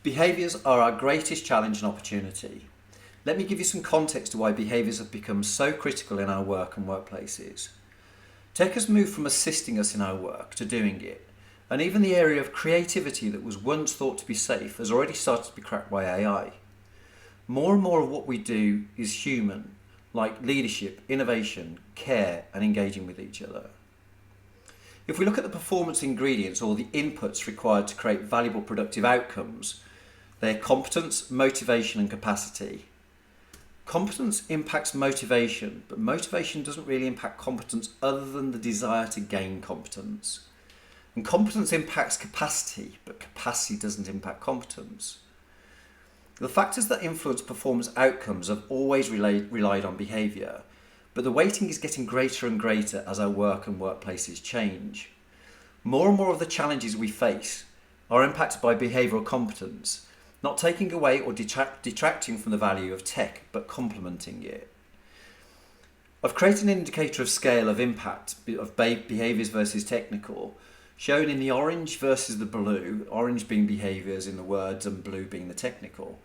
Behaviours are our greatest challenge and opportunity. Let me give you some context to why behaviours have become so critical in our work and workplaces. Tech has moved from assisting us in our work to doing it, and even the area of creativity that was once thought to be safe has already started to be cracked by AI. More and more of what we do is human, like leadership, innovation, care, and engaging with each other. If we look at the performance ingredients or the inputs required to create valuable productive outcomes, they're competence, motivation, and capacity. Competence impacts motivation, but motivation doesn't really impact competence other than the desire to gain competence. And competence impacts capacity, but capacity doesn't impact competence. The factors that influence performance outcomes have always relied on behaviour, but the weighting is getting greater and greater as our work and workplaces change. More and more of the challenges we face are impacted by behavioural competence, not taking away or detracting from the value of tech, but complementing it. I've created an indicator of scale of impact of behaviours versus technical, shown in the orange versus the blue, orange being behaviours in the words and blue being the technical.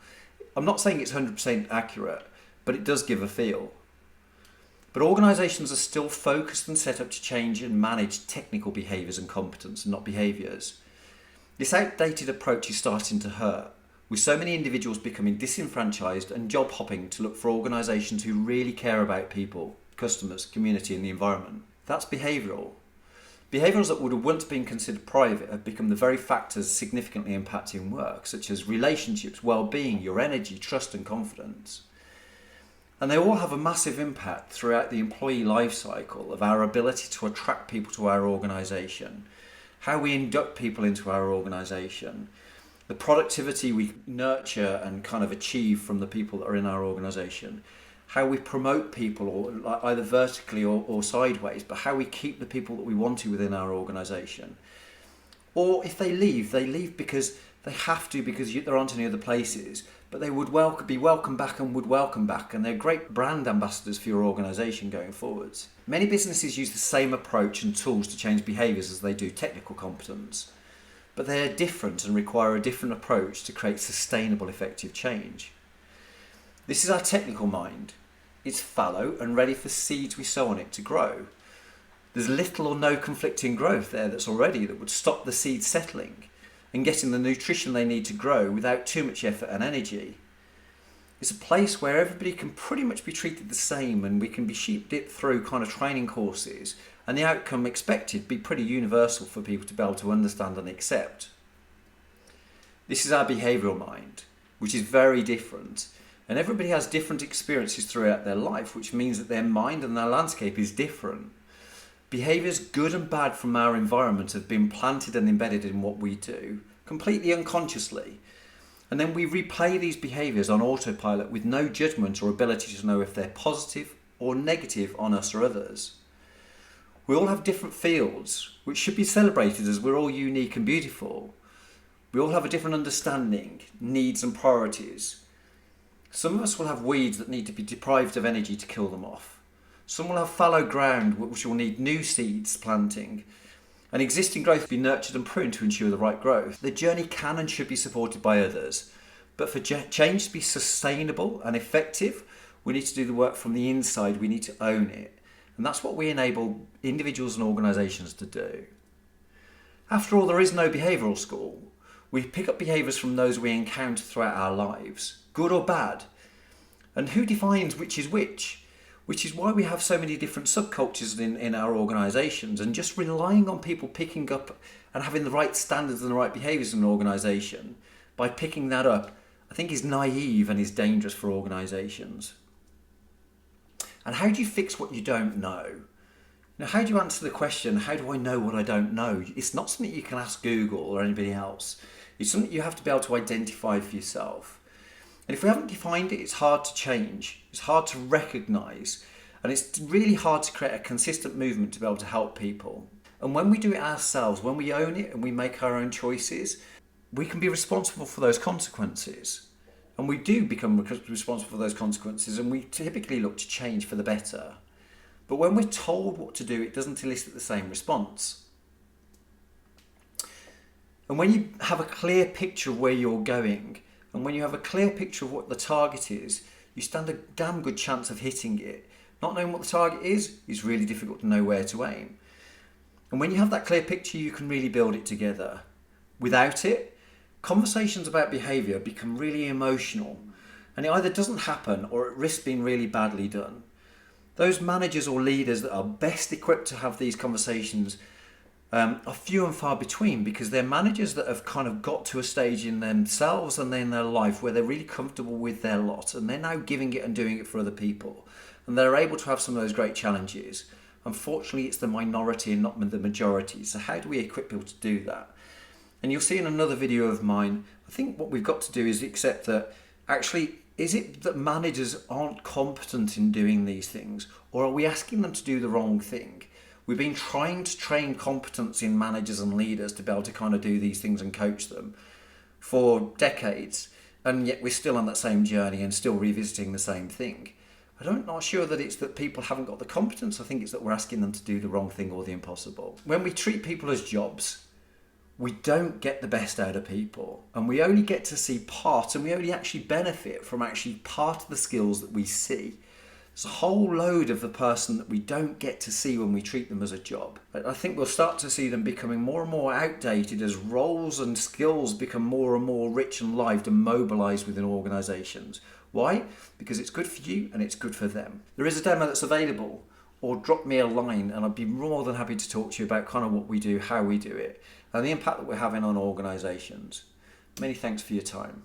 I'm not saying it's 100% accurate, but it does give a feel. But organisations are still focused and set up to change and manage technical behaviours and competence, and not behaviours. This outdated approach is starting to hurt, with so many individuals becoming disenfranchised and job hopping to look for organisations who really care about people, customers, community and the environment. That's behavioural. Behaviours that would have once been considered private have become the very factors significantly impacting work, such as relationships, well-being, your energy, trust and confidence. And they all have a massive impact throughout the employee life cycle of our ability to attract people to our organisation, how we induct people into our organisation, the productivity we nurture and kind of achieve from the people that are in our organisation, how we promote people or either vertically or sideways, but how we keep the people that we want to within our organisation. Or if they leave because they have to, because there aren't any other places, but they would be welcome back and would welcome back, and they're great brand ambassadors for your organisation going forwards. Many businesses use the same approach and tools to change behaviours as they do technical competence, but they are different and require a different approach to create sustainable, effective change. This is our technical mind. It's fallow and ready for seeds we sow on it to grow. There's little or no conflicting growth there that would stop the seeds settling and getting the nutrition they need to grow without too much effort and energy. It's a place where everybody can pretty much be treated the same, and we can be sheep dipped through kind of training courses, and the outcome expected be pretty universal for people to be able to understand and accept. This is our behavioural mind, which is very different, and everybody has different experiences throughout their life, which means that their mind and their landscape is different. Behaviours, good and bad, from our environment have been planted and embedded in what we do, completely unconsciously. And then we replay these behaviours on autopilot with no judgment or ability to know if they're positive or negative on us or others. We all have different fields, which should be celebrated as we're all unique and beautiful. We all have a different understanding, needs and priorities. Some of us will have weeds that need to be deprived of energy to kill them off. Some will have fallow ground which will need new seeds planting, and existing growth will be nurtured and pruned to ensure the right growth. The journey can and should be supported by others, but for change to be sustainable and effective, we need to do the work from the inside. We need to own it, and that's what we enable individuals and organisations to do. After all, there is no behavioural school. We pick up behaviours from those we encounter throughout our lives, good or bad. And who defines which is which? Which is why we have so many different subcultures in our organisations, and just relying on people picking up and having the right standards and the right behaviours in an organisation, by picking that up, I think is naive and is dangerous for organisations. And how do you fix what you don't know? Now, how do you answer the question, how do I know what I don't know? It's not something you can ask Google or anybody else. It's something you have to be able to identify for yourself. And if we haven't defined it, it's hard to change. It's hard to recognise. And it's really hard to create a consistent movement to be able to help people. And when we do it ourselves, when we own it and we make our own choices, we can be responsible for those consequences. And we do become responsible for those consequences, and we typically look to change for the better. But when we're told what to do, it doesn't elicit the same response. And when you have a clear picture of where you're going, and when you have a clear picture of what the target is, you stand a damn good chance of hitting it. Not knowing what the target is really difficult to know where to aim. And when you have that clear picture, you can really build it together. Without it, conversations about behaviour become really emotional, and it either doesn't happen or it risks being really badly done. Those managers or leaders that are best equipped to have these conversations are few and far between, because they're managers that have kind of got to a stage in themselves and in their life where they're really comfortable with their lot, and they're now giving it and doing it for other people, and they're able to have some of those great challenges. Unfortunately, it's the minority and not the majority. So how do we equip people to do that? And you'll see in another video of mine, I think what we've got to do is accept that actually, is it that managers aren't competent in doing these things, or are we asking them to do the wrong thing? We've been trying to train competence in managers and leaders to be able to kind of do these things and coach them for decades, and yet we're still on that same journey and still revisiting the same thing. I'm not sure that it's that people haven't got the competence. I think it's that we're asking them to do the wrong thing or the impossible. When we treat people as jobs, we don't get the best out of people, and we only get to see part, and we only actually benefit from actually part of the skills that we see. There's a whole load of the person that we don't get to see when we treat them as a job. I think we'll start to see them becoming more and more outdated as roles and skills become more and more rich and lived and mobilised within organisations. Why? Because it's good for you and it's good for them. There is a demo that's available, or drop me a line and I'd be more than happy to talk to you about kind of what we do, how we do it, and the impact that we're having on organisations. Many thanks for your time.